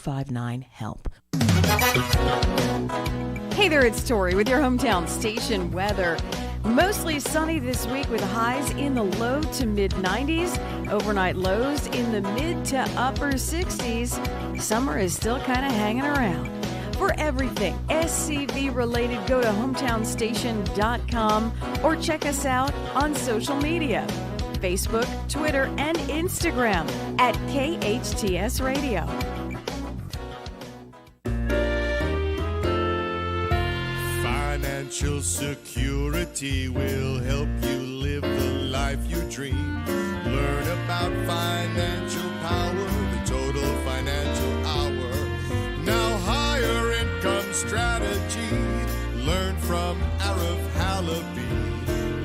888-259-HELP. Hey there, it's Tori with your hometown station weather. Mostly sunny this week with highs in the low to mid 90s. Overnight lows in the mid to upper 60s. Summer is still kind of hanging around. For everything SCV related, go to hometownstation.com or check us out on social media. Facebook, Twitter, and Instagram at KHTS Radio. Financial security will help you live the life you dream. Learn about financial power, the total financial hour. Now higher income strategy. Learn from Arif Halaby.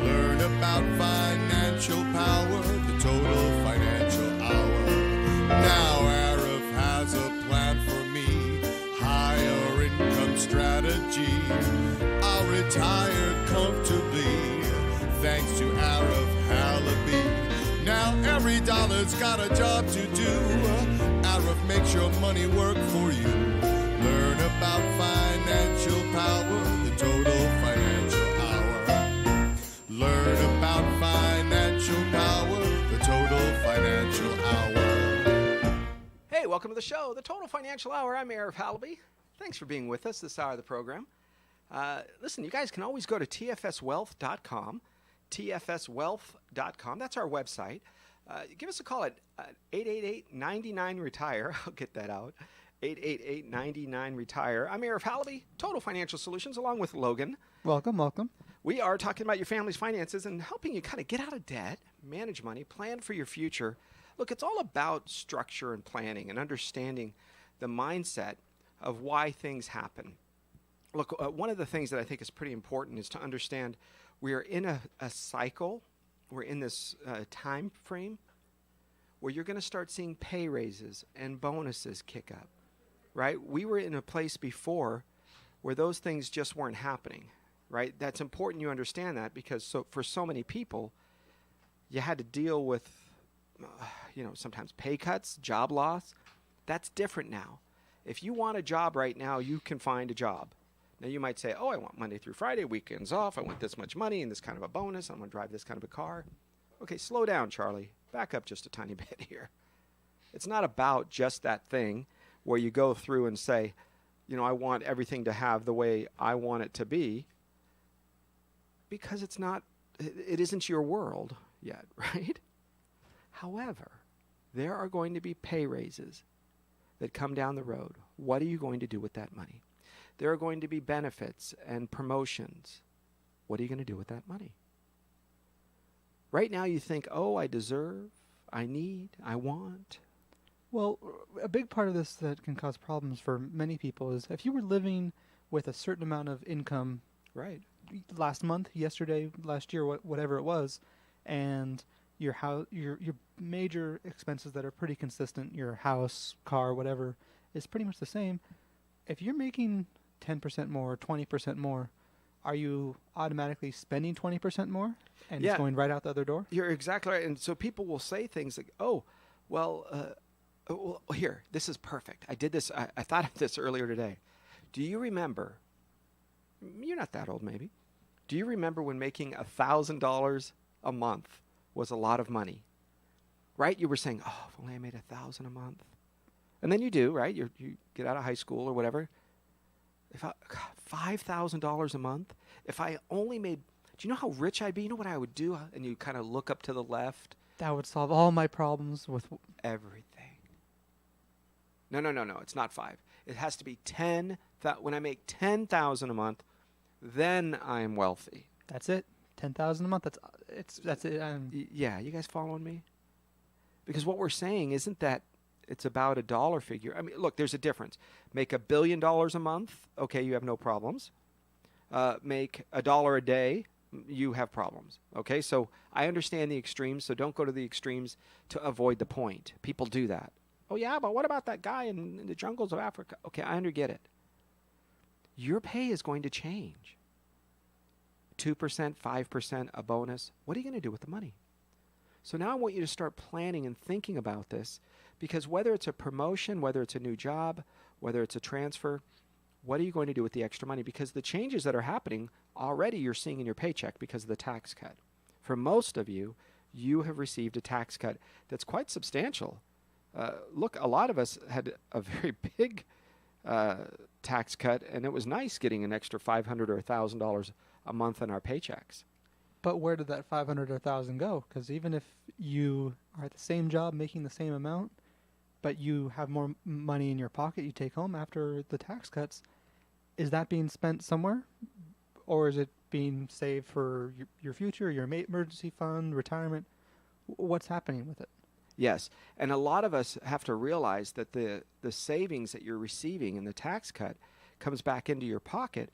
Learn about financial power, the total financial hour. Now Arif has a plan for me. Higher income strategy. I'll retire comfortably thanks to Arif Halaby. Now every dollar's got a job to do. Arif makes your money work for you. Learn about financial power, the total financial hour. Learn about financial power, the total financial hour. Hey, welcome to the show, the Total Financial Hour. I'm Arif Halaby. Thanks for being with us this hour of the program. Listen, you guys can always go to tfswealth.com, tfswealth.com. That's our website. Give us a call at 888-99-RETIRE. I'll get that out. 888-99-RETIRE. I'm Arif Halaby, Total Financial Solutions, along with Logan. Welcome, welcome. We are talking about your family's finances and helping you kind of get out of debt, manage money, plan for your future. Look, it's all about structure and planning and understanding the mindset of why things happen. Look, one of the things that I think is pretty important is to understand we are in a cycle. We're in this time frame where you're going to start seeing pay raises and bonuses kick up, right? We were in a place before where those things just weren't happening, right? That's important you understand that because for so many people, you had to deal with, sometimes pay cuts, job loss. That's different now. If you want a job right now, you can find a job. Now, you might say, oh, I want Monday through Friday, weekends off. I want this much money and this kind of a bonus. I'm going to drive this kind of a car. Okay, slow down, Charlie. Back up just a tiny bit here. It's not about just that thing where you go through and say, I want everything to have the way I want it to be, because it isn't your world yet, right? However, there are going to be pay raises that come down the road. What are you going to do with that money? There are going to be benefits and promotions. What are you going to do with that money? Right now you think, oh, I deserve, I need, I want. Well, a big part of this that can cause problems for many people is if you were living with a certain amount of income right last month, yesterday, last year, whatever it was, and your major expenses that are pretty consistent, your house, car, whatever, is pretty much the same. If you're making 10% more, 20% more, are you automatically spending 20% more and it's going right out the other door? You're exactly right. And so people will say things like, here, this is perfect. I did this. I thought of this earlier today. Do you remember? You're not that old, maybe. Do you remember when making $1,000 a month was a lot of money? Right? You were saying, oh, if only I made $1,000 a month. And then you do, right? You get out of high school or whatever. If $5,000 a month, if I only made, do you know how rich I'd be? You know what I would do? And you kind of look up to the left. That would solve all my problems with everything. No. It's not 5. It has to be 10. When I make $10,000 a month, then I'm wealthy. That's it. $10,000 a month. That's it. Yeah, you guys following me? Because what we're saying isn't that it's about a dollar figure. I mean, look, there's a difference. Make $1 billion a month, okay, you have no problems. Make $1 a day, you have problems. Okay, so I understand the extremes, so don't go to the extremes to avoid the point. People do that. Oh yeah, but what about that guy in the jungles of Africa? Okay, I get it. Your pay is going to change. 2%, 5%, a bonus. What are you going to do with the money? So now I want you to start planning and thinking about this, Because whether it's a promotion, whether it's a new job, whether it's a transfer, what are you going to do with the extra money? Because the changes that are happening already you're seeing in your paycheck because of the tax cut. For most of you, you have received a tax cut that's quite substantial. Look, a lot of us had a very big tax cut, and it was nice getting an extra $500 or $1,000 a month in our paychecks. But where did that 500 or 1,000 go? Because even if you are at the same job making the same amount, but you have more money in your pocket you take home after the tax cuts, is that being spent somewhere? Or is it being saved for your future, your emergency fund, retirement? What's happening with it? Yes, and a lot of us have to realize that the savings that you're receiving in the tax cut comes back into your pocket.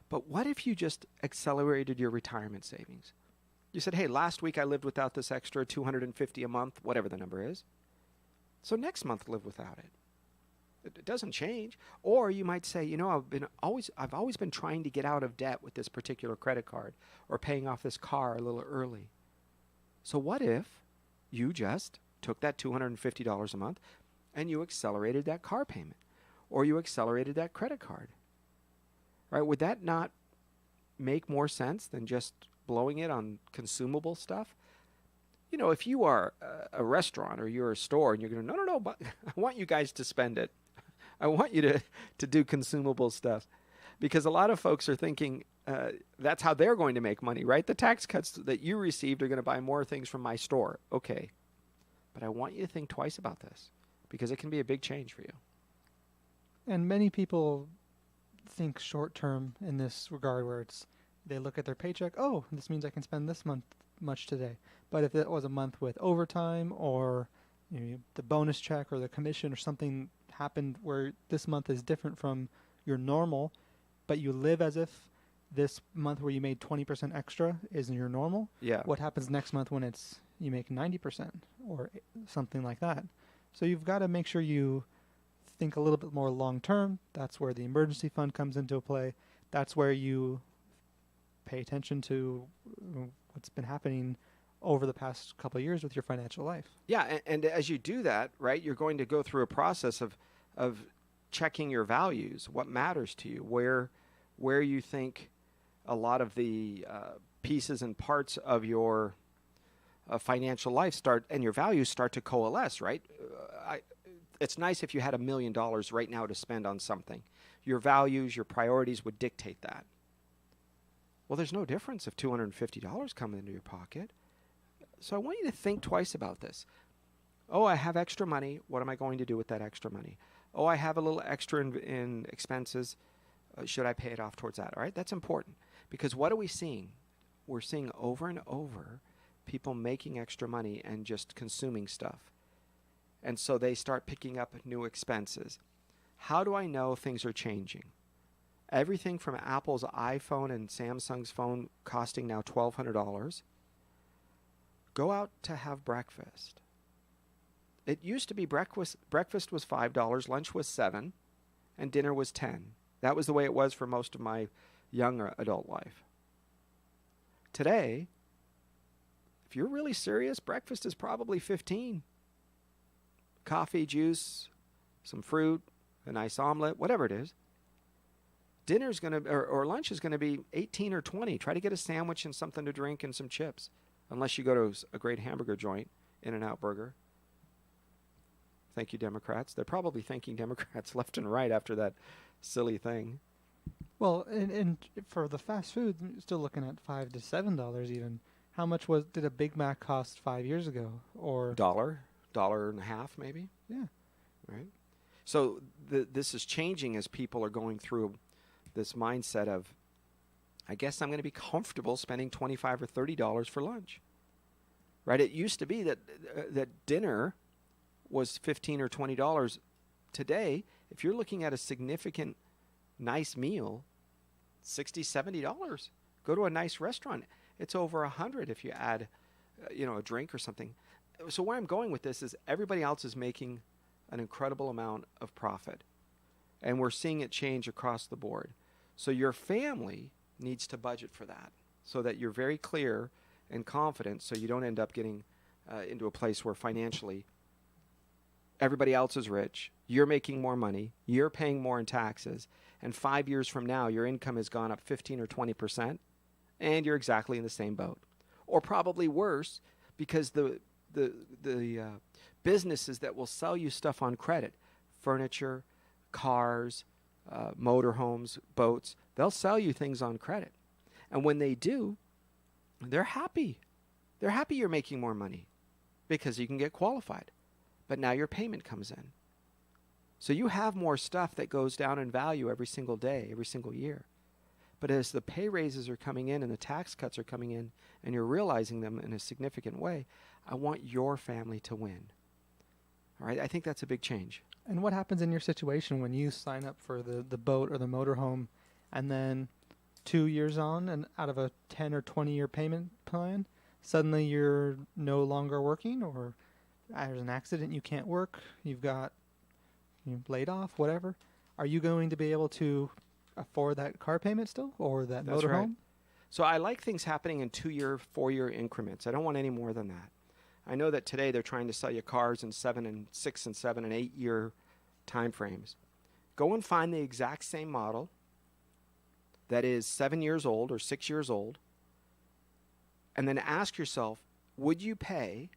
But what if you just accelerated your retirement savings? You said, hey, last week I lived without this extra $250 a month, whatever the number is. So next month live without it. It doesn't change. Or you might say, you know, I've always been trying to get out of debt with this particular credit card or paying off this car a little early. So what if you just took that $250 a month and you accelerated that car payment or you accelerated that credit card? Right? Would that not make more sense than just blowing it on consumable stuff? You know, if you are a restaurant or you're a store and you're going to, no, but I want you guys to spend it. I want you to do consumable stuff. Because a lot of folks are thinking that's how they're going to make money, right? The tax cuts that you received are going to buy more things from my store. Okay. But I want you to think twice about this because it can be a big change for you. And many people think short term in this regard where they look at their paycheck, oh, this means I can spend this month much today. But if it was a month with overtime or the bonus check or the commission or something happened where this month is different from your normal, but you live as if this month where you made 20% extra isn't your normal, yeah. What happens next month when you make 90% or something like that? So you've got to make sure you think a little bit more long term. That's where the emergency fund comes into play. That's where you pay attention to what's been happening over the past couple of years with your financial life. Yeah, and as you do that, right, you're going to go through a process of checking your values, what matters to you, where you think a lot of the pieces and parts of your financial life and your values start to coalesce, right? It's nice if you had $1 million right now to spend on something. Your values, your priorities would dictate that. Well, there's no difference if $250 come into your pocket. So I want you to think twice about this. Oh, I have extra money. What am I going to do with that extra money? Oh, I have a little extra in expenses. Should I pay it off towards that? All right, that's important. Because what are we seeing? We're seeing over and over people making extra money and just consuming stuff. And so they start picking up new expenses. How do I know things are changing? Everything from Apple's iPhone and Samsung's phone costing now $1,200. Go out to have breakfast. It used to be breakfast was $5, lunch was $7, and dinner was $10. That was the way it was for most of my young adult life. Today, if you're really serious, breakfast is probably $15. Coffee, juice, some fruit, a nice omelet, whatever it is. Dinner's going to, or lunch is going to be $18 or $20. Try to get a sandwich and something to drink and some chips. Unless you go to a great hamburger joint, In-N-Out Burger. Thank you, Democrats. They're probably thanking Democrats left and right after that silly thing. Well, and for the fast food, you're still looking at $5 to $7 even. How much did a Big Mac cost 5 years ago? Or $1.50 maybe. Yeah. Right. So this is changing as people are going through this mindset of, I guess I'm going to be comfortable spending $25 or $30 for lunch. Right? It used to be that dinner was $15 or $20. Today, if you're looking at a significant, nice meal, $60, $70. Go to a nice restaurant. It's over $100 if you add, a drink or something. So where I'm going with this is everybody else is making an incredible amount of profit. And we're seeing it change across the board. So your family needs to budget for that so that you're very clear and confident so you don't end up getting into a place where financially everybody else is rich, you're making more money, you're paying more in taxes, and 5 years from now, your income has gone up 15 or 20%, and you're exactly in the same boat. Or probably worse, because the businesses that will sell you stuff on credit, furniture, cars, motorhomes, boats, they'll sell you things on credit. And when they do, they're happy. They're happy you're making more money because you can get qualified. But now your payment comes in. So you have more stuff that goes down in value every single day, every single year. But as the pay raises are coming in and the tax cuts are coming in and you're realizing them in a significant way, I want your family to win. All right? I think that's a big change. And what happens in your situation when you sign up for the boat or the motorhome and then 2 years on and out of a 10 or 20-year payment plan, suddenly you're no longer working, or there's an accident, you can't work, you've got laid off, whatever. Are you going to be able to afford that car payment still, or that That's motorhome? right. So I like things happening in 2-year, 4-year increments. I don't want any more than that. I know that today they're trying to sell you cars in 7 and 6 and 7 and 8 year time frames. Go and find the exact same model that is 7 years old or 6 years old, and then ask yourself, would you pay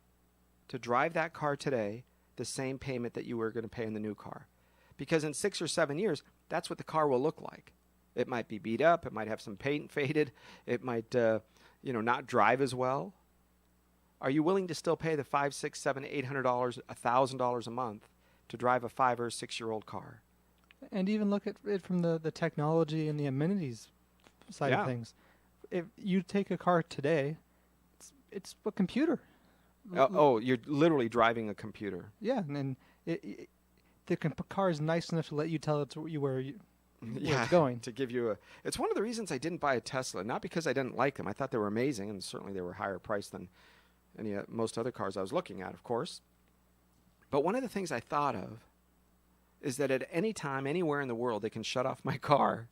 to drive that car today the same payment that you were going to pay in the new car? Because in 6 or 7 years, that's what the car will look like. It might be beat up. It might have some paint faded. It might, not drive as well. Are you willing to still pay the $500, $600, $700, $800, $1,000 a month to drive a 5 or 6 year old car? And even look at it from the technology and the amenities side of things. If you take a car today, it's a computer. You're literally driving a computer. Yeah, and the car is nice enough to let you tell it where it's going. To give you it's one of the reasons I didn't buy a Tesla, not because I didn't like them. I thought they were amazing, and certainly they were higher priced than most other cars I was looking at, of course. But one of the things I thought of is that at any time, anywhere in the world, they can shut off my car.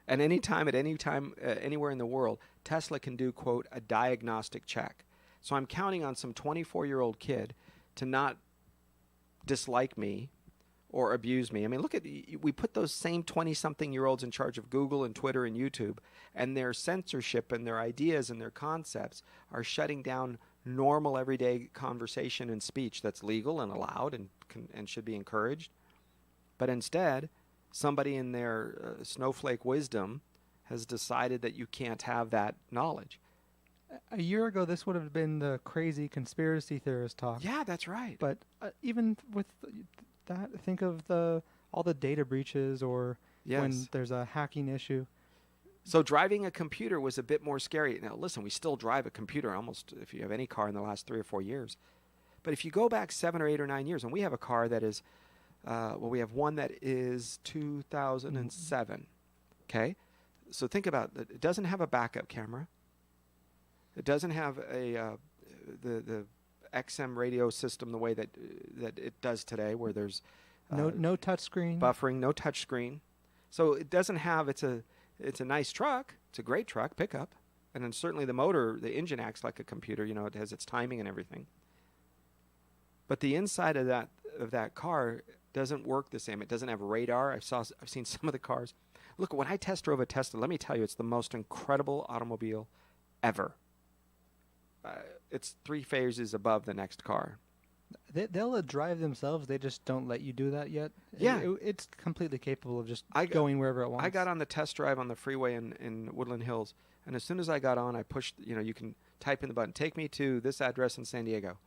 And any time, anywhere in the world, Tesla can do, quote, a diagnostic check. So I'm counting on some 24-year-old kid to not dislike me or abuse me. I mean, we put those same 20-something-year-olds in charge of Google and Twitter and YouTube, and their censorship and their ideas and their concepts are shutting down normal, everyday conversation and speech that's legal and allowed and should be encouraged. But instead, somebody in their snowflake wisdom has decided that you can't have that knowledge. A year ago, this would have been the crazy conspiracy theorist talk. Yeah, that's right. But even with that, think of all the data breaches or when there's a hacking issue. So driving a computer was a bit more scary. Now, listen, we still drive a computer almost if you have any car in the last 3 or 4 years. But if you go back 7 or 8 or 9 years, and we have a car that is, we have one that is 2007. Okay? So think about it. It doesn't have a backup camera. It doesn't have the XM radio system the way that it does today, where there's no touch screen, buffering, no touch screen. So it doesn't have. It's a nice truck. It's a great truck, pickup, and then certainly the engine acts like a computer. It has its timing and everything. But the inside of that car doesn't work the same. It doesn't have radar. I've seen some of the cars. Look, when I test drove a Tesla, let me tell you, it's the most incredible automobile ever. It's 3 phases above the next car. They'll drive themselves. They just don't let you do that yet. Yeah. It's completely capable of just going wherever it wants. I got on the test drive on the freeway in Woodland Hills, and as soon as I got on, I pushed, you can type in the button, take me to this address in San Diego.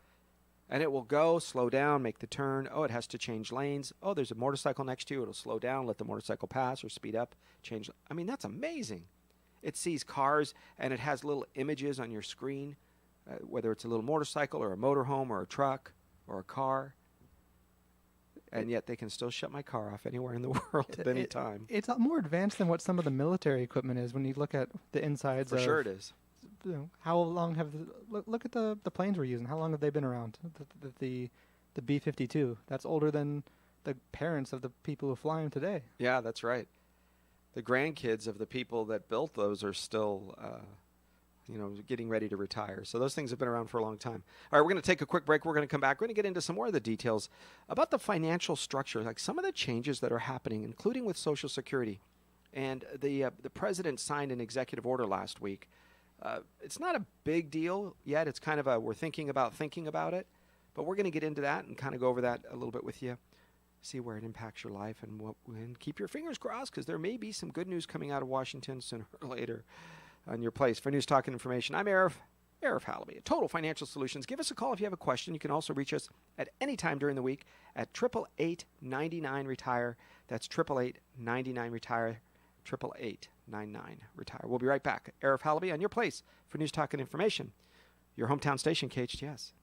And it will go, slow down, make the turn. Oh, it has to change lanes. Oh, there's a motorcycle next to you. It'll slow down, let the motorcycle pass or speed up, change. I mean, that's amazing. It sees cars, and it has little images on your screen, whether it's a little motorcycle or a motorhome or a truck or a car. And yet they can still shut my car off anywhere in the world at any time. It's more advanced than what some of the military equipment is when you look at the insides. For sure it is. How long have look at the planes we're using? How long have they been around? The B-52. That's older than the parents of the people who fly them today. Yeah, that's right. The grandkids of the people that built those are still getting ready to retire. So those things have been around for a long time. All right, we're going to take a quick break. We're going to come back. We're going to get into some more of the details about the financial structure, like some of the changes that are happening, including with Social Security. And the president signed an executive order last week. It's not a big deal yet. It's kind of we're thinking about it. But we're going to get into that and kind of go over that a little bit with you, see where it impacts your life, and keep your fingers crossed, because there may be some good news coming out of Washington sooner or later on your place. For News Talk and Information, I'm Arif Halaby at Total Financial Solutions. Give us a call if you have a question. You can also reach us at any time during the week at 888-99-RETIRE. That's 888-99-RETIRE, 888-99-RETIRE. We'll be right back. Arif Halaby on your place for News Talk and Information, your hometown station, KHTS.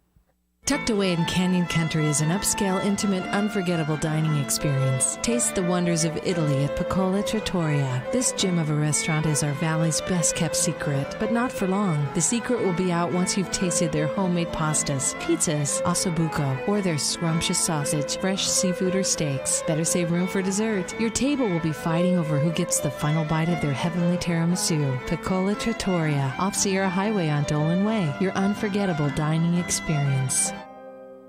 Tucked away in Canyon Country is an upscale, intimate, unforgettable dining experience. Taste the wonders of Italy at Piccola Trattoria. This gem of a restaurant is our valley's best-kept secret, but not for long. The secret will be out once you've tasted their homemade pastas, pizzas, ossobuco, or their scrumptious sausage, fresh seafood, or steaks. Better save room for dessert. Your table will be fighting over who gets the final bite of their heavenly tiramisu. Piccola Trattoria, off Sierra Highway on Dolan Way. Your unforgettable dining experience.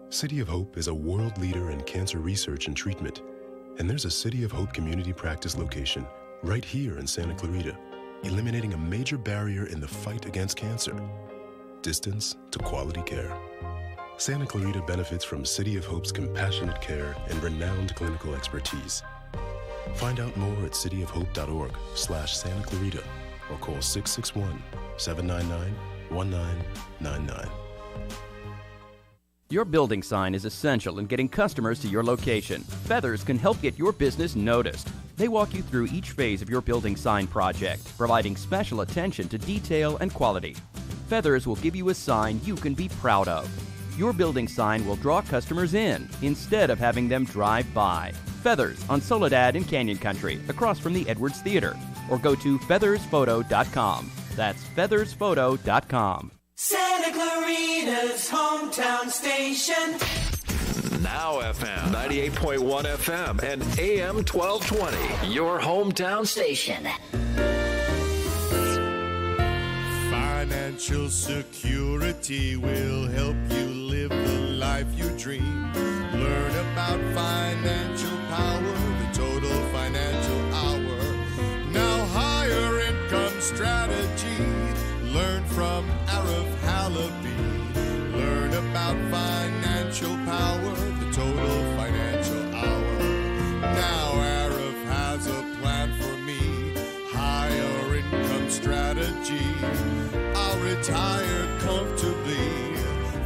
City of Hope is a world leader in cancer research and treatment. And there's a City of Hope community practice location right here in Santa Clarita, eliminating a major barrier in the fight against cancer: distance to quality care. Santa Clarita benefits from City of Hope's compassionate care and renowned clinical expertise. Find out more at cityofhope.org/Santa Clarita or call 661-799-1999. Your building sign is essential in getting customers to your location. Feathers can help get your business noticed. They walk you through each phase of your building sign project, providing special attention to detail and quality. Feathers will give you a sign you can be proud of. Your building sign will draw customers in instead of having them drive by. Feathers on Soledad in Canyon Country, across from the Edwards Theater. Or go to feathersphoto.com. That's feathersphoto.com. Santa Clarita's hometown station. Now FM 98.1 FM and AM 1220. Your hometown station. Financial security will help you live the life you dream. Learn about financial power, the Total Financial Hour. Now higher income strategy. Learn from Arif Halaby. Learn about financial power, the Total Financial Hour. Now Arif has a plan for me. Higher income strategy. I'll retire comfortably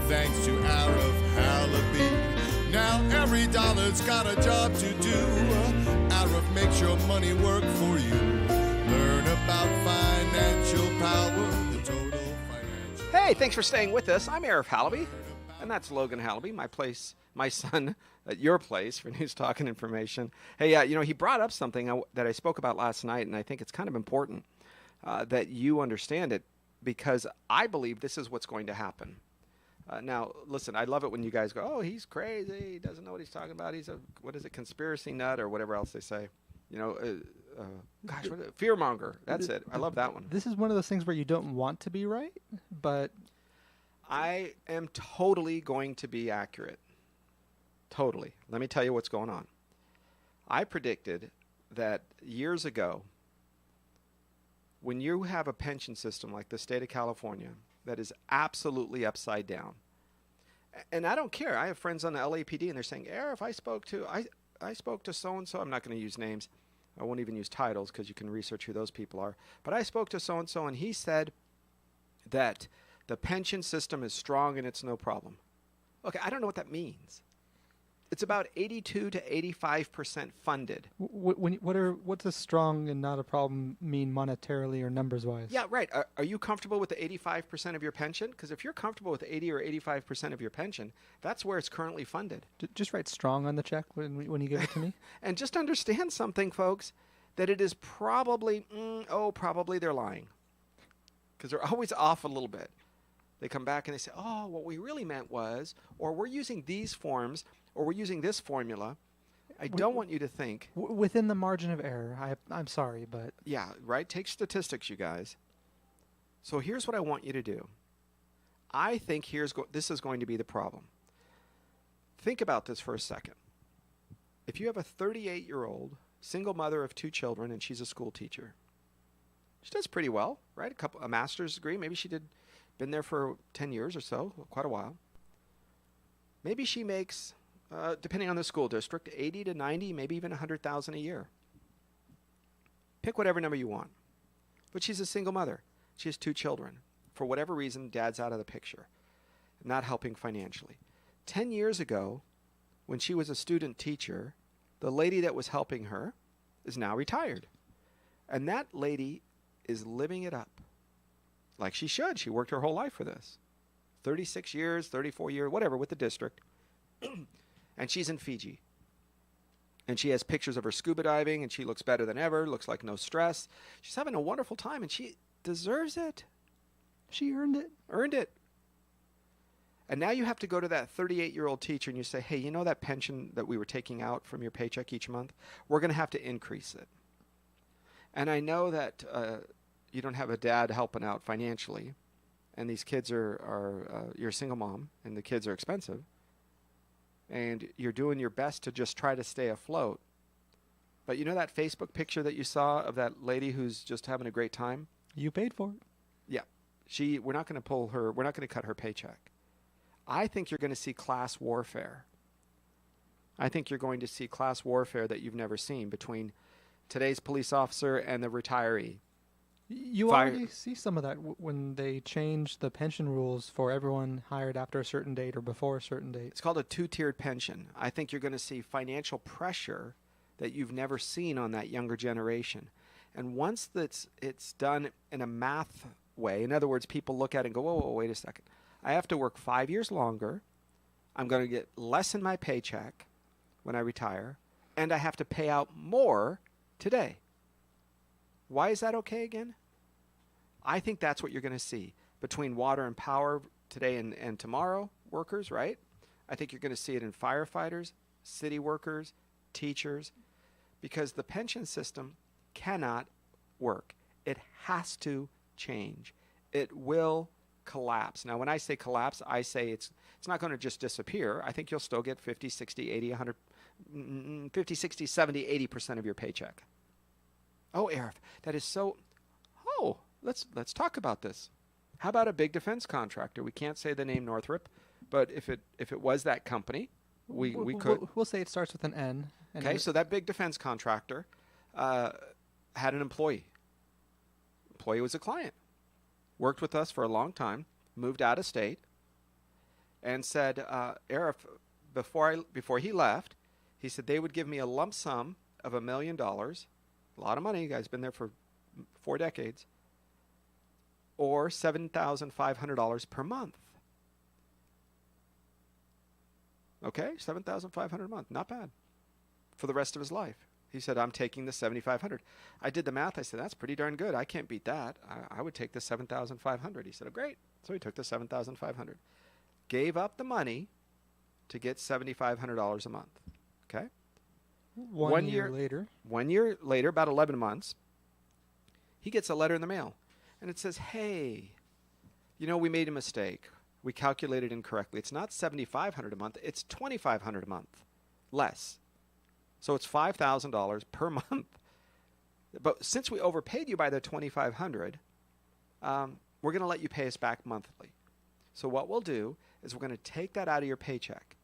thanks to Arif Halaby. Now every dollar's got a job to do. Arif makes your money work for you. Learn about financial power. Hey, thanks for staying with us. I'm Arif Halaby, and that's Logan Halaby, my son at your place for News Talk and Information. Hey, he brought up something that I spoke about last night, and I think it's kind of important that you understand it, because I believe this is what's going to happen. Now, listen, I love it when you guys go, oh, he's crazy, he doesn't know what he's talking about, he's a, conspiracy nut, or whatever else they say. Fearmonger. That's it. I love that one. This is one of those things where you don't want to be right, but I am totally going to be accurate. Totally. Let me tell you what's going on. I predicted that years ago, when you have a pension system like the state of California that is absolutely upside down, and I don't care. I have friends on the LAPD, and they're saying, Arif, I spoke to so-and-so. I'm not going to use names. I won't even use titles because you can research who those people are. But I spoke to so-and-so, and he said that the pension system is strong and it's no problem. Okay, I don't know what that means. It's about 82 to 85% funded. What does strong and not a problem mean monetarily or numbers-wise? Yeah, right. Are you comfortable with the 85% of your pension? Because if you're comfortable with 80 or 85% of your pension, that's where it's currently funded. Just write strong on the check when you give it to me. And just understand something, folks, that it is probably, probably they're lying. Because they're always off a little bit. They come back and they say, oh, what we really meant was, or we're using these forms, or we're using this formula. I don't want you to think. Within the margin of error. I'm sorry, but. Yeah, right? Take statistics, you guys. So here's what I want you to do. I think this is going to be the problem. Think about this for a second. If you have a 38-year-old single mother of 2 children and she's a school teacher, she does pretty well, right? A master's degree. Maybe been there for 10 years or so, quite a while. Maybe she makes, depending on the school district, 80 to 90, maybe even 100,000 a year. Pick whatever number you want. But she's a single mother. She has 2 children. For whatever reason, dad's out of the picture, not helping financially. 10 years ago, when she was a student teacher, the lady that was helping her is now retired. And that lady is living it up like she should. She worked her whole life for this. 36 years, 34 years, whatever, with the district. And she's in Fiji. And she has pictures of her scuba diving, and she looks better than ever, looks like no stress. She's having a wonderful time, and she deserves it. She earned it. Earned it. And now you have to go to that 38-year-old teacher and you say, hey, you know that pension that we were taking out from your paycheck each month? We're going to have to increase it. And I know that you don't have a dad helping out financially, and these kids you're a single mom, and the kids are expensive, and you're doing your best to just try to stay afloat. But you know that Facebook picture that you saw of that lady who's just having a great time? You paid for it. Yeah. We're not going to cut her paycheck. I think you're going to see class warfare. I think you're going to see class warfare that you've never seen between today's police officer and the retiree. You already see some of that when they change the pension rules for everyone hired after a certain date or before a certain date. It's called a 2-tiered pension. I think you're going to see financial pressure that you've never seen on that younger generation. And once it's done in a math way, in other words, people look at it and go, whoa, wait a second. I have to work 5 years longer. I'm going to get less in my paycheck when I retire, and I have to pay out more today. Why is that okay again? I think that's what you're going to see between water and power today and tomorrow workers, right? I think you're going to see it in firefighters, city workers, teachers, because the pension system cannot work. It has to change. It will collapse. Now, when I say collapse, I say it's not going to just disappear. I think you'll still get 50, 60, 80, 100, 50, 60, 70, 80% of your paycheck. Oh, Arif, that is so... Oh, let's talk about this. How about a big defense contractor? We can't say the name Northrop, but if it was that company, we could. We'll say it starts with an N. Okay, so that big defense contractor had an employee. Employee was a client. Worked with us for a long time, moved out of state, and said, Arif, before he left, he said they would give me a lump sum of $1 million. A lot of money. You guys been there for 4 decades. Or $7,500 per month. Okay, $7,500 a month. Not bad. For the rest of his life. He said, I'm taking the $7,500. I did the math. I said, that's pretty darn good. I can't beat that. I would take the $7,500. He said, oh, great. So he took the $7,500. Gave up the money to get $7,500 a month. Okay? One year later. 1 year later, about 11 months, he gets a letter in the mail. And it says, hey, we made a mistake. We calculated incorrectly. It's not $7,500 a month. It's $2,500 a month. Less. So it's $5,000 per month. But since we overpaid you by the $2,500, we're going to let you pay us back monthly. So what we'll do is we're going to take that out of your paycheck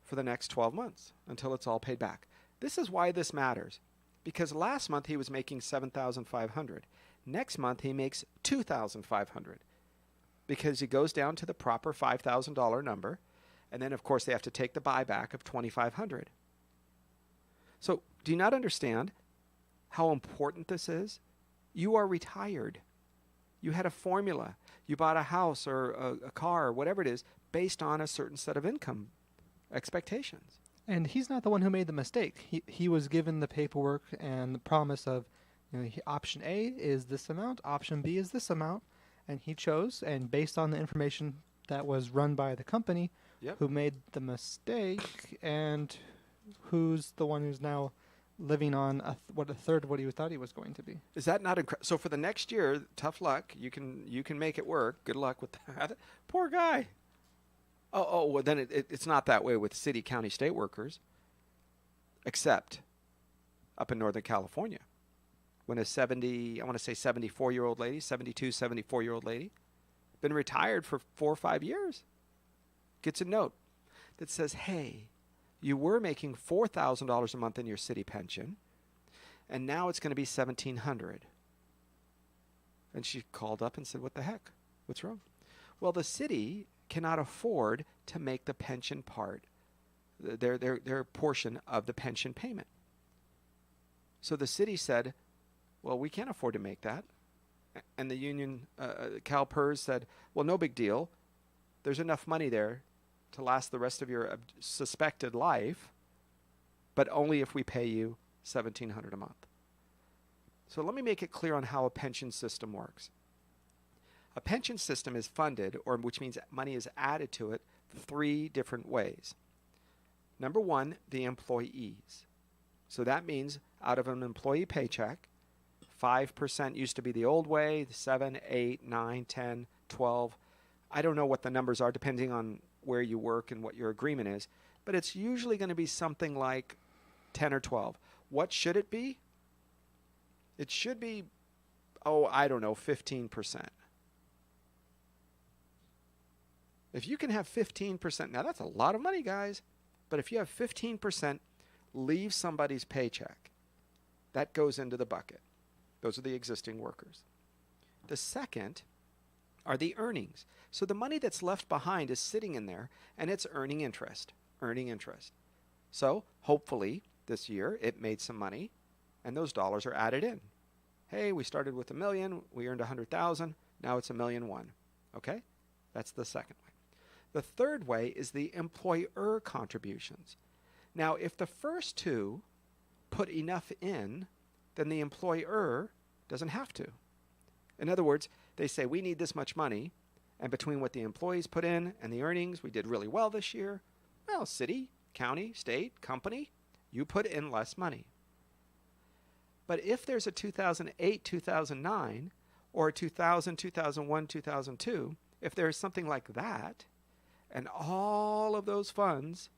for the next 12 months until it's all paid back. This is why this matters. Because last month he was making $7,500. Next month he makes $2,500. Because he goes down to the proper $5,000 number. And then, of course, they have to take the buyback of $2,500. So do you not understand how important this is? You are retired. You had a formula. You bought a house or a car or whatever it is based on a certain set of income expectations. And he's not the one who made the mistake. He was given the paperwork and the promise of, option A is this amount, option B is this amount, and he chose, and based on the information that was run by the company, who made the mistake and who's the one who's now living on a third of what he thought he was going to be. Is that not incredible? So for the next year, tough luck. You can make it work. Good luck with that. Poor guy. Oh, well, then it's not that way with city, county, state workers, except up in Northern California. When a 74-year-old lady, 72, 74-year-old lady, been retired for 4 or 5 years, gets a note that says, hey, you were making $4,000 a month in your city pension, and now it's going to be $1,700. And she called up and said, what the heck? What's wrong? Well, the city cannot afford to make the pension part, their portion of the pension payment. So the city said, well, we can't afford to make that. And the union, CalPERS, said, well, no big deal. There's enough money there to last the rest of your suspected life, but only if we pay you $1,700 a month. So let me make it clear on how a pension system works. A pension system is funded, or which means money is added to it, 3 different ways. Number 1, the employees. So that means out of an employee paycheck, 5% used to be the old way, 7, 8, 9, 10, 12. I don't know what the numbers are depending on where you work and what your agreement is, but it's usually going to be something like 10 or 12. What should it be? It should be, 15%. If you can have 15%, now that's a lot of money, guys, but if you have 15% leave somebody's paycheck, that goes into the bucket. Those are the existing workers. The second are the earnings. So the money that's left behind is sitting in there, and it's earning interest. So hopefully this year it made some money, and those dollars are added in. Hey, we started with $1 million, we earned $100,000, now it's $1.1 million. Okay? That's the second way. The third way is the employer contributions. Now, if the first two put enough in, then the employer doesn't have to. In other words, they say, we need this much money, and between what the employees put in and the earnings, we did really well this year. Well, city, county, state, company, you put in less money. But if there's a 2008, 2009, or a 2000, 2001, 2002, if there's something like that, and all of those funds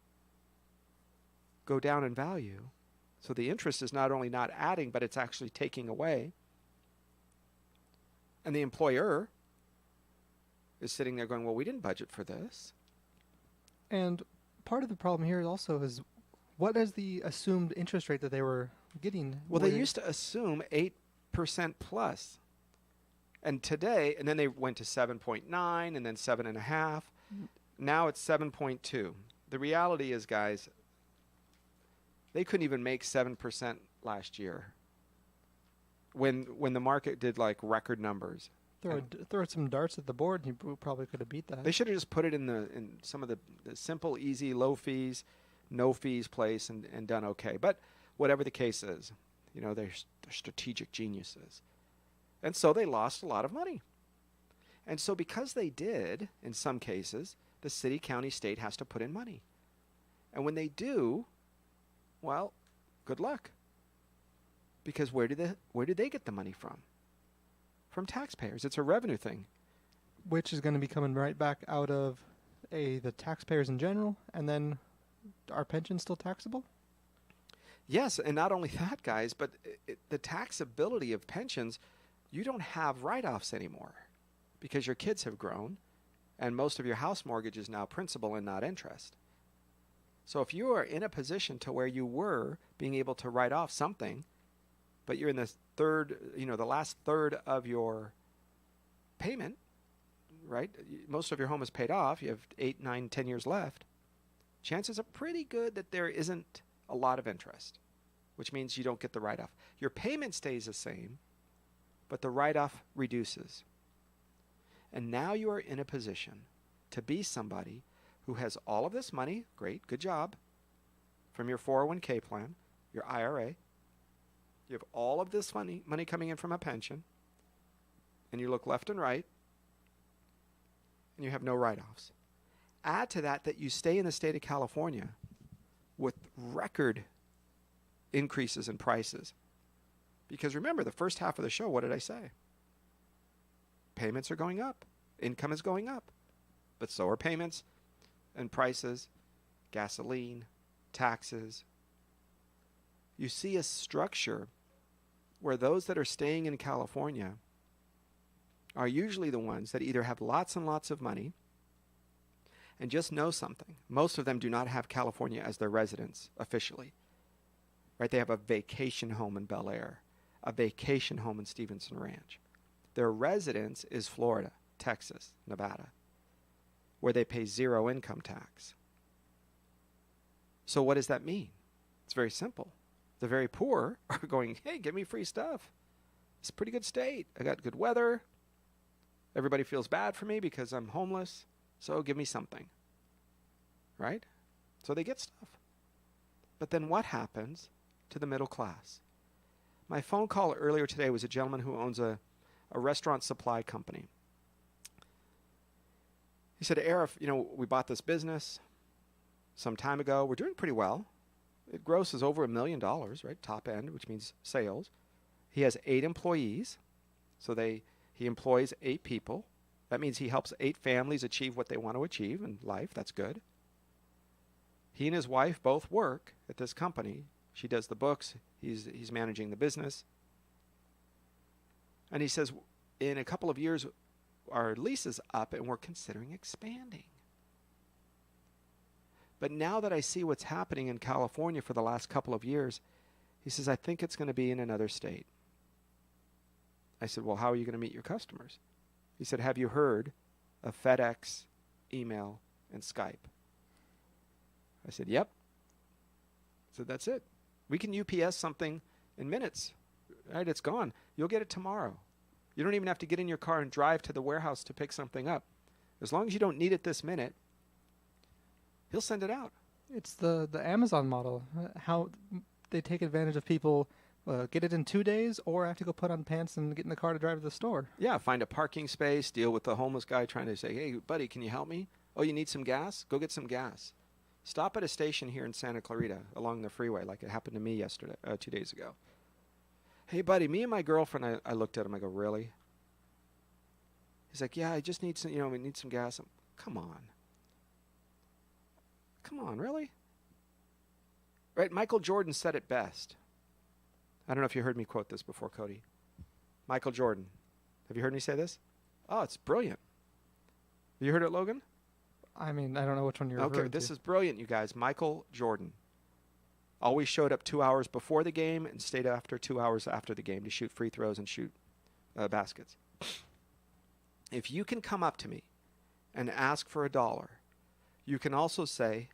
go down in value, so the interest is not only not adding, but it's actually taking away, and the employer is sitting there going, well, we didn't budget for this. And part of the problem here also is, what is the assumed interest rate that they were getting? Well, they used to assume 8% plus. And today, and then they went to 7.9 and then 7.5. Now it's 7.2. The reality is, guys, they couldn't even make 7% last year when the market did like record numbers. Throw some darts at the board, and you probably could have beat that. They should have just put it in some of the simple, easy, low fees, no fees place and done okay. But whatever the case is, they're strategic geniuses. And so they lost a lot of money. And so because they did, in some cases, the city, county, state has to put in money. And when they do, well, good luck. Because where do they get the money from? From taxpayers. It's a revenue thing. Which is going to be coming right back out of the taxpayers in general, and then are pensions still taxable? Yes, and not only that, guys, but the taxability of pensions, you don't have write-offs anymore because your kids have grown, and most of your house mortgage is now principal and not interest. So if you are in a position to where you were being able to write off something, but you're in the the last third of your payment, right? Most of your home is paid off. You have 8, 9, 10 years left. Chances are pretty good that there isn't a lot of interest, which means you don't get the write-off. Your payment stays the same, but the write-off reduces. And now you are in a position to be somebody who has all of this money, great, good job, from your 401k plan, your IRA. You have all of this money coming in from a pension, and you look left and right, and you have no write-offs. Add to that you stay in the state of California with record increases in prices. Because remember, the first half of the show, what did I say? Payments are going up. Income is going up. But so are payments and prices, gasoline, taxes. You see a structure where those that are staying in California are usually the ones that either have lots and lots of money and just know something. Most of them do not have California as their residence officially. Right? They have a vacation home in Bel Air, a vacation home in Stevenson Ranch. Their residence is Florida, Texas, Nevada, where they pay zero income tax. So what does that mean? It's very simple. The very poor are going, hey, give me free stuff. It's a pretty good state. I got good weather. Everybody feels bad for me because I'm homeless. So give me something. Right? So they get stuff. But then what happens to the middle class? My phone call earlier today was a gentleman who owns a restaurant supply company. He said, Arif, we bought this business some time ago. We're doing pretty well. It grosses over $1 million, right? Top end, which means sales. He has 8 employees. So he employs 8 people. That means he helps 8 families achieve what they want to achieve in life. That's good. He and his wife both work at this company. She does the books. He's managing the business. And he says, in a couple of years, our lease is up and we're considering expanding. But now that I see what's happening in California for the last couple of years, he says, I think it's going to be in another state. I said, well, how are you going to meet your customers? He said, have you heard of FedEx, email, and Skype? I said, yep. I said, that's it. We can UPS something in minutes. Right, it's gone. You'll get it tomorrow. You don't even have to get in your car and drive to the warehouse to pick something up. As long as you don't need it this minute, he'll send it out. It's the Amazon model. How they take advantage of people, get it in 2 days, or have to go put on pants and get in the car to drive to the store. Yeah, find a parking space, deal with the homeless guy trying to say, hey, buddy, can you help me? Oh, you need some gas? Go get some gas. Stop at a station here in Santa Clarita along the freeway like it happened to me yesterday, 2 days ago. Hey, buddy, me and my girlfriend, I looked at him. I go, really? He's like, yeah, I just need some, we need some gas. Come on. Come on, really? Right, Michael Jordan said it best. I don't know if you heard me quote this before, Cody. Michael Jordan. Have you heard me say this? Oh, it's brilliant. Have you heard it, Logan? I mean, I don't know which one you're referring to. Okay, this is brilliant, you guys. Michael Jordan always showed up 2 hours before the game and stayed after 2 hours after the game to shoot free throws and shoot baskets. If you can come up to me and ask for $1, you can also say,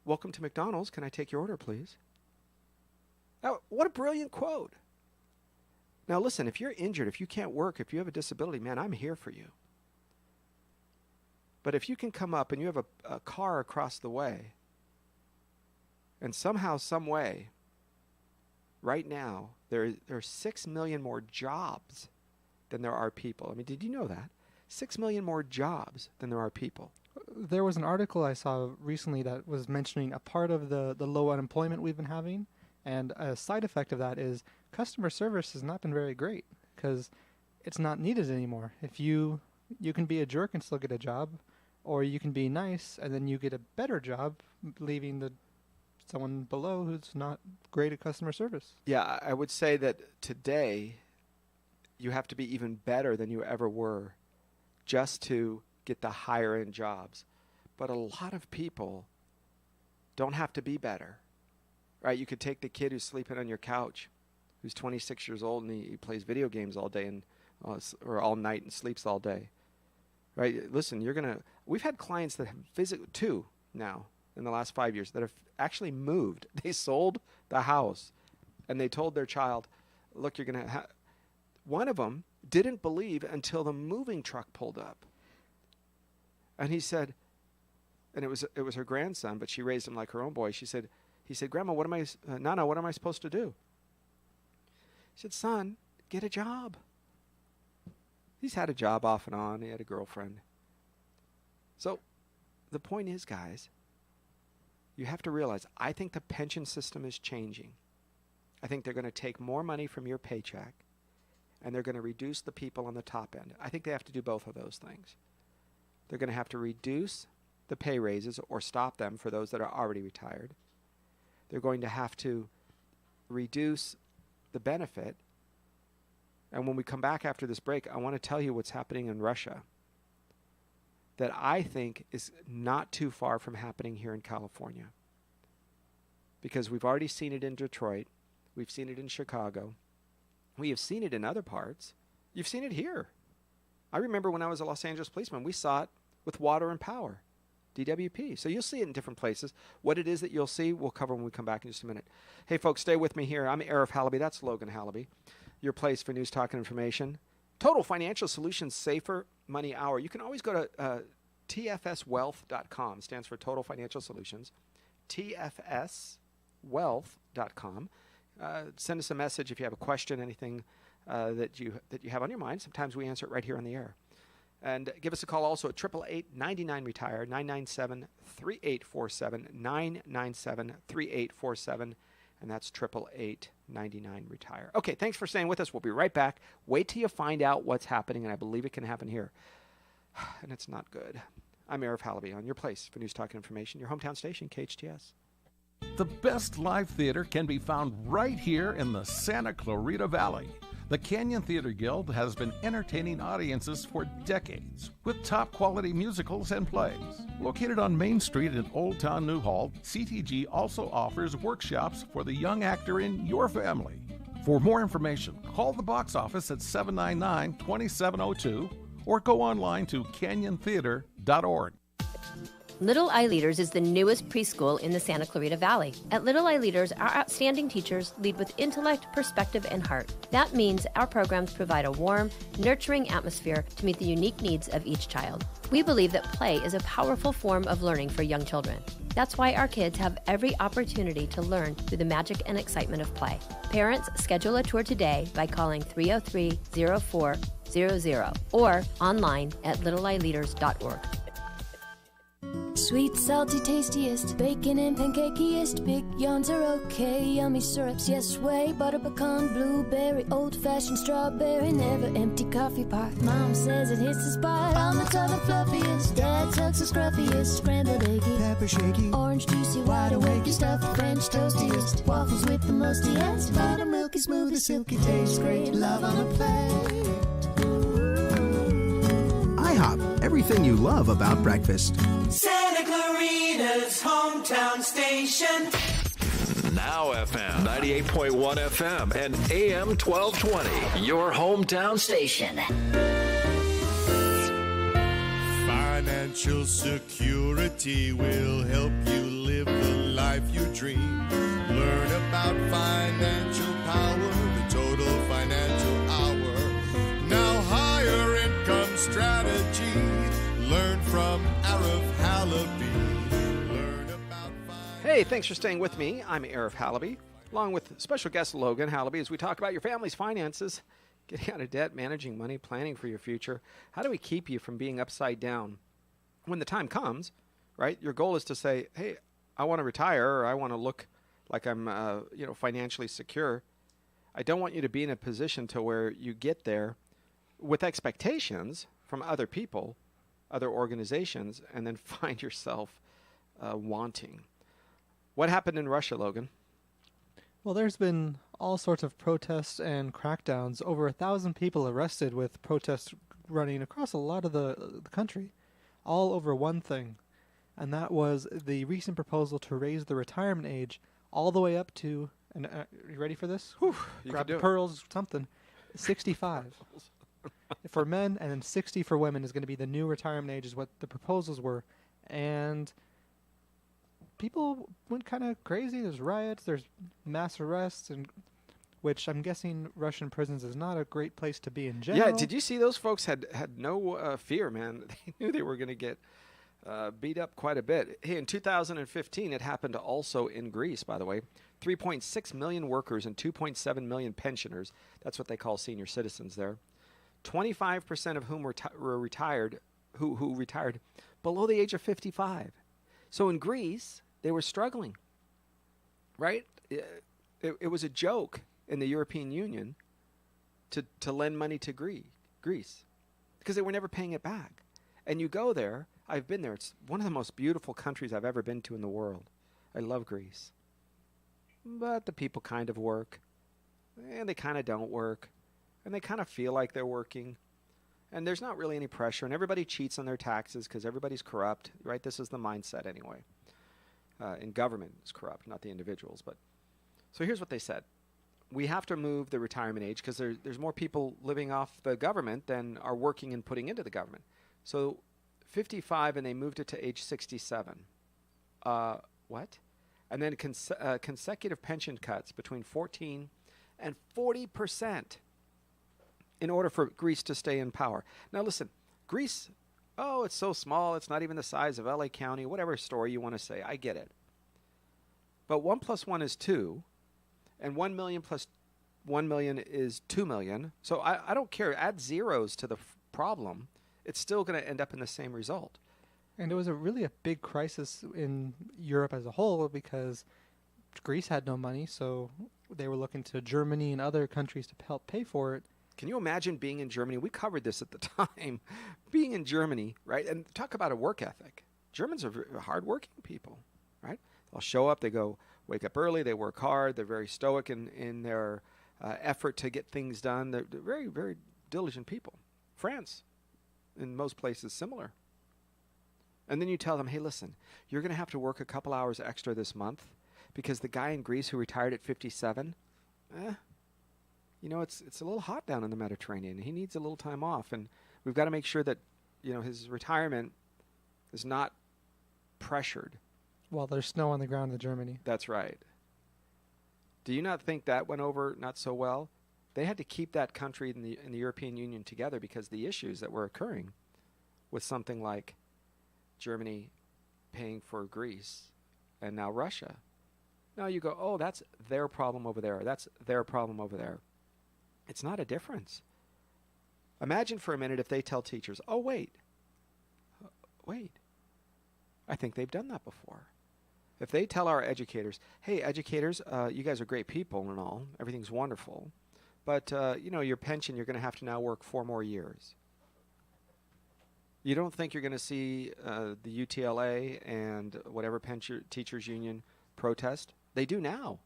welcome to McDonald's. Can I take your order, please? Now, what a brilliant quote. Now, listen, if you're injured, if you can't work, if you have a disability, man, I'm here for you. But if you can come up and you have a car across the way, and somehow, some way, right now, there are 6 million more jobs than there are people. I mean, did you know that? 6 million more jobs than there are people. There was an article I saw recently that was mentioning a part of the low unemployment we've been having, and a side effect of that is customer service has not been very great because it's not needed anymore. If you can be a jerk and still get a job, or you can be nice and then you get a better job leaving someone below who's not great at customer service. Yeah, I would say that today you have to be even better than you ever were just to get the higher end jobs. But a lot of people don't have to be better, right? You could take the kid who's sleeping on your couch, who's 26 years old and he plays video games all day or all night and sleeps all day, right? Listen, we've had clients that have two now in the last 5 years that have actually moved. They sold the house and they told their child, look, you're going to one of them didn't believe until the moving truck pulled up. And he said, and it was her grandson, but she raised him like her own boy. He said, Grandma, Nana, what am I supposed to do? She said, son, get a job. He's had a job off and on. He had a girlfriend. So the point is, guys, you have to realize, I think the pension system is changing. I think they're going to take more money from your paycheck, and they're going to reduce the people on the top end. I think they have to do both of those things. They're going to have to reduce the pay raises or stop them for those that are already retired. They're going to have to reduce the benefit. And when we come back after this break, I want to tell you what's happening in Russia that I think is not too far from happening here in California. Because we've already seen it in Detroit. We've seen it in Chicago. We have seen it in other parts. You've seen it here. I remember when I was a Los Angeles policeman, we saw it with water and power, DWP. So you'll see it in different places. What it is that you'll see, we'll cover when we come back in just a minute. Hey, folks, stay with me here. I'm Arif Halaby. That's Logan Halaby. Your place for news, talk, and information. Total Financial Solutions Safer Money Hour. You can always go to tfswealth.com. Stands for Total Financial Solutions. tfswealth.com. Send us a message if you have a question, anything that you have on your mind. Sometimes we answer it right here on the air. And give us a call also at 888-99-RETIRE, 997-3847, 997-3847, and that's 888-99-RETIRE. Okay, thanks for staying with us. We'll be right back. Wait till you find out what's happening, and I believe it can happen here. And it's not good. I'm Arif Halaby on your place for news, talk, and information, your hometown station, KHTS. The best live theater can be found right here in the Santa Clarita Valley. The Canyon Theater Guild has been entertaining audiences for decades with top quality musicals and plays. Located on Main Street in Old Town Newhall, CTG also offers workshops for the young actor in your family. For more information, call the box office at 799-2702 or go online to canyontheater.org. Little Eye Leaders is the newest preschool in the Santa Clarita Valley. At Little Eye Leaders, our outstanding teachers lead with intellect, perspective, and heart. That means our programs provide a warm, nurturing atmosphere to meet the unique needs of each child. We believe that play is a powerful form of learning for young children. That's why our kids have every opportunity to learn through the magic and excitement of play. Parents, schedule a tour today by calling 303-0400 or online at littleeyeleaders.org. Sweet, salty, tastiest, bacon and pancakiest. Big yawns are okay, yummy syrups, yes way. Butter pecan, blueberry, old-fashioned strawberry. Never empty coffee pot, Mom says it hits the spot. Almonds are the fluffiest, Dad's hugs the scruffiest. Scrambled eggy, pepper shaky, orange juicy, wide awake. Stuffed French toastiest, waffles with the mustiest. Buttermilky, smoothie, silky, tastes great. Love on a plate. IHOP, everything you love about breakfast. Santa Clarita's hometown station. Now FM 98.1 FM and AM 1220. Your hometown station. Financial security will help you live the life you dream. Learn about financial power, the Total Financial Hour. Now higher income strategy. Learn from Arif Halaby. Learn about Hey, thanks for staying with me. I'm Arif Halaby, along with special guest Logan Halaby, as we talk about your family's finances, getting out of debt, managing money, planning for your future. How do we keep you from being upside down when the time comes, right? Your goal is to say, hey, I want to retire, or I want to look like I'm financially secure. I don't want you to be in a position to where you get there with expectations from other people, other organizations, and then find yourself wanting. What happened in Russia, Logan? Well, there's been all sorts of protests and crackdowns. Over 1,000 people arrested with protests running across a lot of the country, all over one thing, and that was the recent proposal to raise the retirement age all the way up to, and are you ready for this? Whew, grab the pearls, something, 65. For men, and then 60 for women is going to be the new retirement age, is what the proposals were. And people went kind of crazy. There's riots, there's mass arrests, and which I'm guessing Russian prisons is not a great place to be in general. Yeah, did you see those folks had no fear, man? They knew they were going to get beat up quite a bit. Hey, in 2015, it happened also in Greece, by the way. 3.6 million workers and 2.7 million pensioners. That's what they call senior citizens there. 25% of whom were retired, who retired below the age of 55. So in Greece, they were struggling, right? it was a joke in the European Union to lend money to Greece because they were never paying it back. And you go there, I've been there, it's one of the most beautiful countries I've ever been to in the world. I love Greece. But the people kind of work, and they kind of don't work, and they kind of feel like they're working. And there's not really any pressure, and everybody cheats on their taxes because everybody's corrupt, right? This is the mindset anyway. And government is corrupt, not the individuals. But so here's what they said. We have to move the retirement age because there's more people living off the government than are working and putting into the government. So 55, and they moved it to age 67. What? And then consecutive pension cuts between 14 and 40% in order for Greece to stay in power. Now listen, Greece, oh, it's so small, it's not even the size of LA County, whatever story you want to say, I get it. But 1 + 1 is 2, and 1 million plus 1 million is 2 million. So I don't care, add zeros to the problem, it's still going to end up in the same result. And it was really a big crisis in Europe as a whole because Greece had no money, so they were looking to Germany and other countries to help pay for it. Can you imagine being in Germany? We covered this at the time. Being in Germany, right? And talk about a work ethic. Germans are hardworking people, right? They'll show up, they go wake up early, they work hard, they're very stoic in their effort to get things done. They're very, very diligent people. France, in most places, similar. And then you tell them, hey, listen, you're going to have to work a couple hours extra this month because the guy in Greece who retired at 57, you know, it's a little hot down in the Mediterranean. He needs a little time off, and we've got to make sure that, you know, his retirement is not pressured. Well, there's snow on the ground in Germany. That's right. Do you not think that went over not so well? They had to keep that country in the European Union together because the issues that were occurring with something like Germany paying for Greece and now Russia. Now you go, oh, that's their problem over there. That's their problem over there. It's not a difference. Imagine for a minute if they tell teachers, oh, wait. I think they've done that before. If they tell our educators, hey, educators, you guys are great people and all. Everything's wonderful. But, you know, your pension, you're going to have to now work 4 more years. You don't think you're going to see the UTLA and whatever teachers union protest? They do now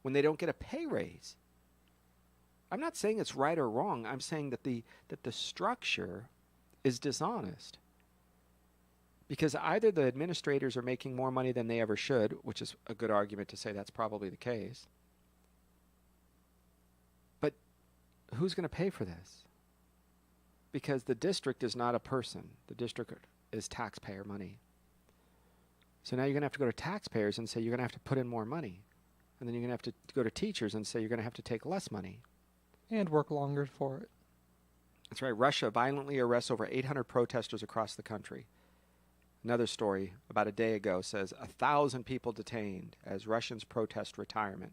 when they don't get a pay raise. I'm not saying it's right or wrong. I'm saying that the structure is dishonest. Because either the administrators are making more money than they ever should, which is a good argument to say that's probably the case. But who's going to pay for this? Because the district is not a person. The district is taxpayer money. So now you're going to have to go to taxpayers and say you're going to have to put in more money. And then you're going to have to go to teachers and say you're going to have to take less money. And work longer for it. That's right. Russia violently arrests over 800 protesters across the country. Another story about a day ago says 1,000 people detained as Russians protest retirement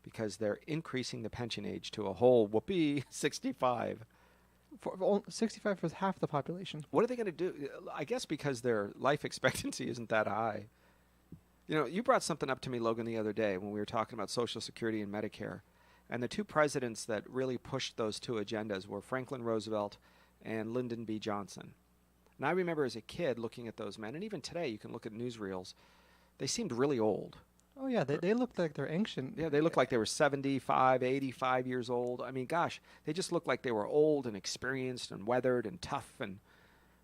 because they're increasing the pension age to a whole whoopee 65. 65 was half the population. What are they going to do? I guess because their life expectancy isn't that high. You know, you brought something up to me, Logan, the other day when we were talking about Social Security and Medicare. And the two presidents that really pushed those two agendas were Franklin Roosevelt and Lyndon B. Johnson. And I remember as a kid looking at those men, and even today you can look at newsreels, they seemed really old. Oh, yeah, they looked like they're ancient. Yeah, they looked like they were 75, 85 years old. I mean, gosh, they just looked like they were old and experienced and weathered and tough. And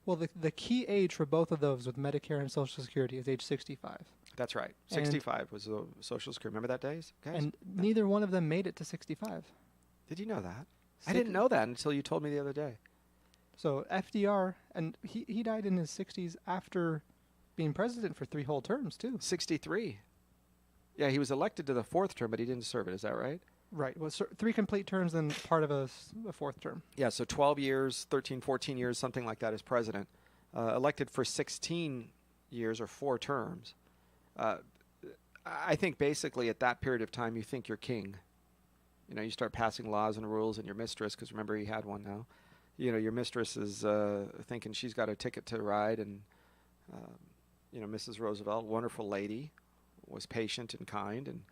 well, the key age for both of those with Medicare and Social Security is age 65. That's right. 65 was the Social Security. Remember that days, guys? And neither one of them made it to 65. Did you know that? I didn't know that until you told me the other day. So FDR, and he died in his 60s after being president for 3 whole terms, too. 63. Yeah, he was elected to the 4th term, but he didn't serve it. Is that right? Right. Well, 3 complete terms and part of a 4th term. Yeah, so 12 years, 13, 14 years, something like that as president. Elected for 16 years or 4 terms. I think basically at that period of time, you think you're king. You know, you start passing laws and rules, and your mistress, because remember he had one now, you know, your mistress is thinking she's got a ticket to ride, and, you know, Mrs. Roosevelt, wonderful lady, was patient and kind, and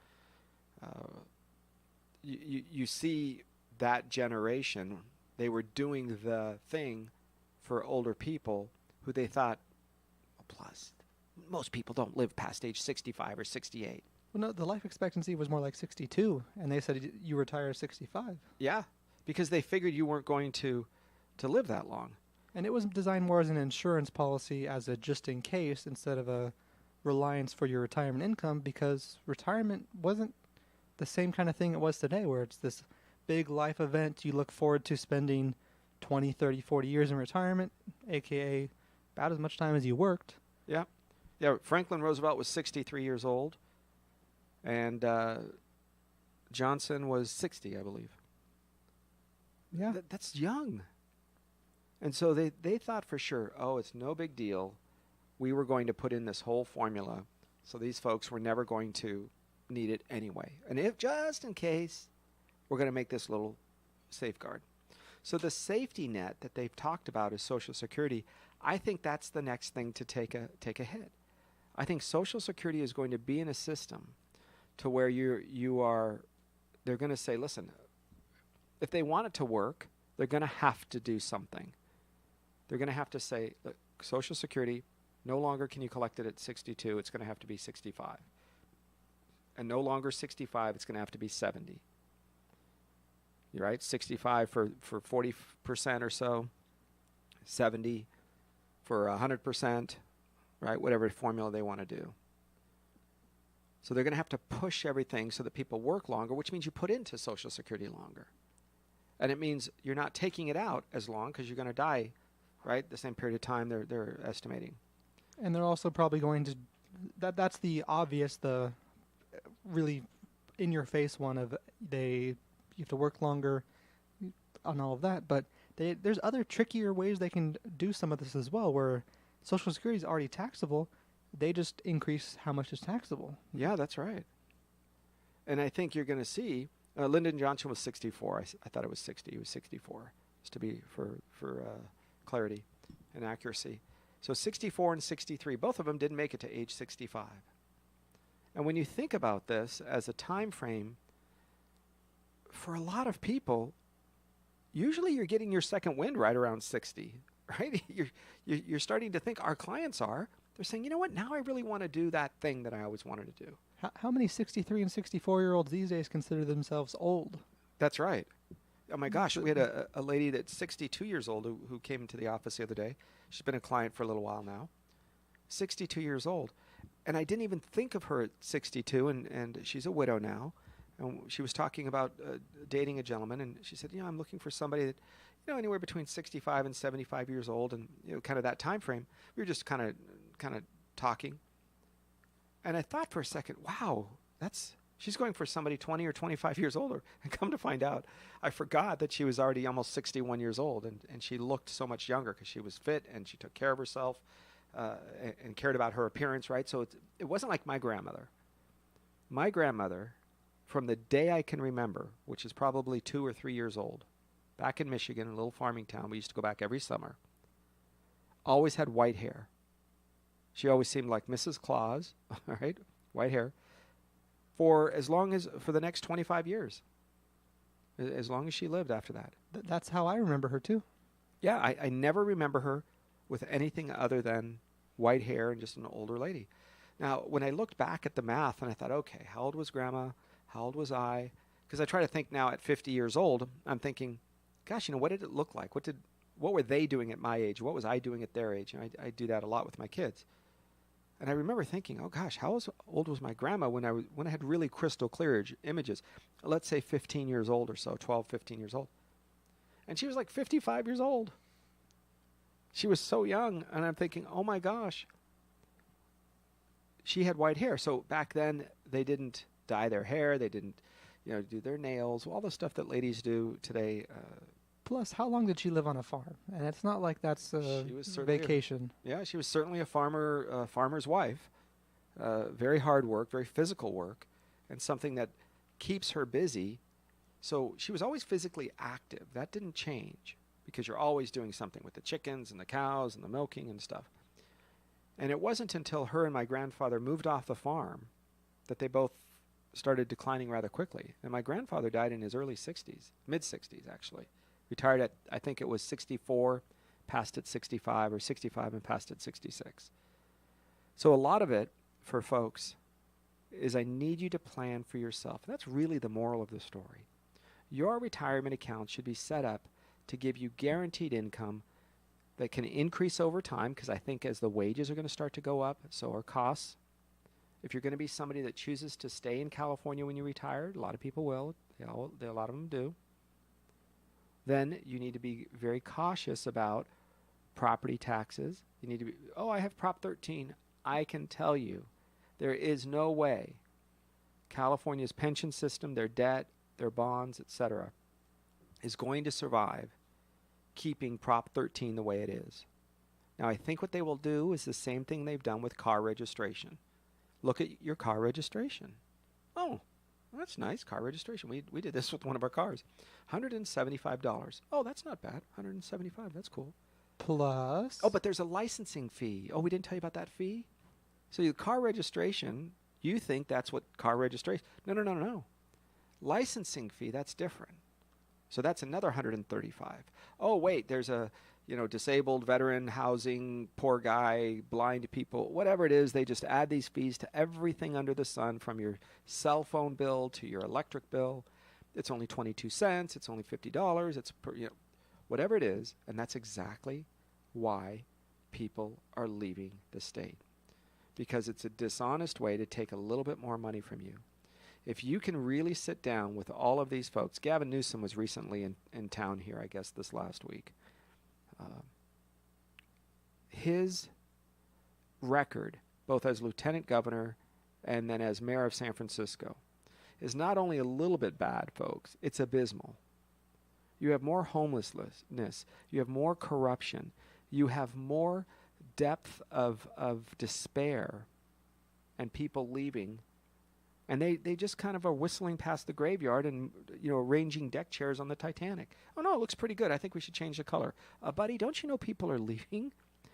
you see that generation, they were doing the thing for older people who they thought, well, plus, most people don't live past age 65 or 68. Well, no, the life expectancy was more like 62, and they said you retire at 65. Yeah, because they figured you weren't going to live that long. And it was designed more as an insurance policy, as a just in case, instead of a reliance for your retirement income, because retirement wasn't the same kind of thing it was today, where it's this big life event you look forward to spending 20, 30, 40 years in retirement, aka about as much time as you worked. Yeah. Yeah, Franklin Roosevelt was 63 years old, and Johnson was 60, I believe. Yeah. That's young. And so they thought for sure, oh, it's no big deal. We were going to put in this whole formula, so these folks were never going to need it anyway. And if just in case, we're going to make this little safeguard. So the safety net that they've talked about is Social Security. I think that's the next thing to take a hit. I think Social Security is going to be in a system to where they're going to say, listen, if they want it to work, they're going to have to do something. They're going to have to say, look, Social Security, no longer can you collect it at 62, it's going to have to be 65. And no longer 65, it's going to have to be 70. You're right, 65 for 40% or so, 70 for 100%, right, whatever formula they want to do. So they're going to have to push everything so that people work longer, which means you put into Social Security longer. And it means you're not taking it out as long because you're going to die, right, the same period of time they're estimating. And they're also probably going to, that's the obvious, the really in-your-face one of you have to work longer on all of that, but there's other trickier ways they can do some of this as well, where Social Security is already taxable. They just increase how much is taxable. Yeah, that's right. And I think you're going to see, Lyndon Johnson was 64. I thought it was 60. He was 64, just to be for clarity and accuracy. So 64 and 63, both of them didn't make it to age 65. And when you think about this as a time frame, for a lot of people, usually you're getting your second wind right around 60, right? You're starting to think, our clients are, they're saying, you know what, now I really want to do that thing that I always wanted to do. How many 63 and 64-year-olds these days consider themselves old? That's right. Oh my gosh, we had a lady that's 62 years old who came into the office the other day. She's been a client for a little while now. 62 years old. And I didn't even think of her at 62, and she's a widow now. And she was talking about dating a gentleman, and she said, I'm looking for somebody that, anywhere between 65 and 75 years old, and kind of that time frame. We were just kind of talking. And I thought for a second, wow, she's going for somebody 20 or 25 years older. And come to find out, I forgot that she was already almost 61 years old, and she looked so much younger because she was fit and she took care of herself and cared about her appearance, right? So it wasn't like my grandmother. My grandmother, from the day I can remember, which is probably 2 or 3 years old, back in Michigan, a little farming town, we used to go back every summer, always had white hair. She always seemed like Mrs. Claus, all right, white hair, for the next 25 years, as long as she lived after that. That's how I remember her, too. Yeah, I never remember her with anything other than white hair and just an older lady. Now, when I looked back at the math and I thought, okay, how old was Grandma? How old was I? Because I try to think now at 50 years old, I'm thinking, gosh, what did it look like? What were they doing at my age? What was I doing at their age? And I do that a lot with my kids. And I remember thinking, oh gosh, how old was my grandma when I had really crystal clear images? Let's say 15 years old or so, 12, 15 years old. And she was like 55 years old. She was so young, and I'm thinking, oh my gosh. She had white hair. So back then, they didn't dye their hair. They didn't, do their nails, all the stuff that ladies do today. Plus, how long did she live on a farm? And it's not like that's a vacation. She was certainly a farmer's wife. Very hard work, very physical work, and something that keeps her busy. So she was always physically active. That didn't change because you're always doing something with the chickens and the cows and the milking and stuff. And it wasn't until her and my grandfather moved off the farm that they both started declining rather quickly. And my grandfather died in his early 60s, mid-60s actually. Retired at, I think it was 64, passed at 65, or 65 and passed at 66. So a lot of it for folks is I need you to plan for yourself. That's really the moral of the story. Your retirement account should be set up to give you guaranteed income that can increase over time, because I think as the wages are going to start to go up, so are costs. If you're going to be somebody that chooses to stay in California when you retire, a lot of people will, a lot of them do, then you need to be very cautious about property taxes. You need to be, oh, I have Prop 13. I can tell you there is no way California's pension system, their debt, their bonds, etc., is going to survive keeping Prop 13 the way it is. Now, I think what they will do is the same thing they've done with car registration. Look at your car registration. Oh, that's nice, car registration. We did this with one of our cars. $175. Oh, that's not bad. $175, that's cool. Plus? Oh, but there's a licensing fee. Oh, we didn't tell you about that fee? So your car registration, you think that's what car registration... No. Licensing fee, that's different. So that's another $135. Oh, wait, there's a, disabled veteran housing, poor guy, blind people, whatever it is. They just add these fees to everything under the sun, from your cell phone bill to your electric bill. It's only 22 cents. It's only $50. It's whatever it is. And that's exactly why people are leaving the state, because it's a dishonest way to take a little bit more money from you. If you can really sit down with all of these folks, Gavin Newsom was recently in town here, I guess this last week. His record, both as lieutenant governor and then as mayor of San Francisco, is not only a little bit bad, folks, it's abysmal. You have more homelessness, you have more corruption, you have more depth of despair and people leaving. And they just kind of are whistling past the graveyard and, arranging deck chairs on the Titanic. Oh, no, it looks pretty good. I think we should change the color. Buddy, don't you know people are leaving?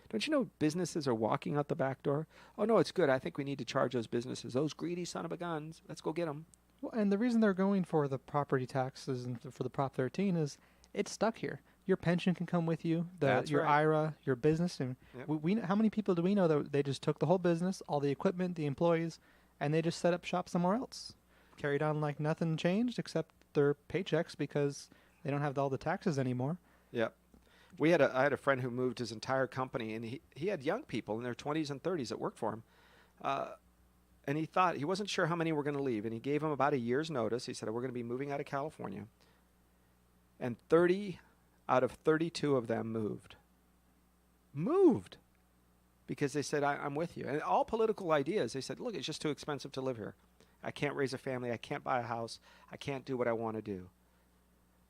Don't you know businesses are walking out the back door? Oh, no, it's good. I think we need to charge those businesses. Those greedy son of a guns. Let's go get them. Well, and the reason they're going for the property taxes and for the Prop 13 is it's stuck here. Your pension can come with you, your right. IRA, your business. And yep. How many people do we know that they just took the whole business, all the equipment, the employees, and they just set up shop somewhere else? Carried on like nothing changed except their paychecks, because they don't have all the taxes anymore. Yep. I had a friend who moved his entire company, and he had young people in their 20s and 30s that worked for him. And he wasn't sure how many were going to leave, and he gave them about a year's notice. He said, we're going to be moving out of California. And 30 out of 32 of them moved. Because they said, I'm with you. And all political ideas, they said, look, it's just too expensive to live here. I can't raise a family. I can't buy a house. I can't do what I want to do.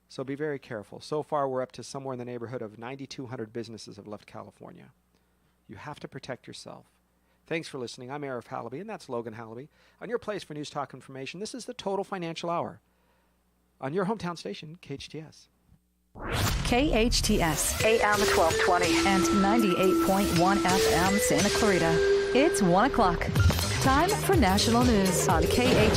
So be very careful. So far, we're up to somewhere in the neighborhood of 9,200 businesses have left California. You have to protect yourself. Thanks for listening. I'm Arif Halaby, and that's Logan Halaby. On your place for News Talk Information, this is the Total Financial Hour on your hometown station, KHTS. KHTS, AM 1220 and 98.1 FM Santa Clarita. It's 1 o'clock. Time for national news on KHTS.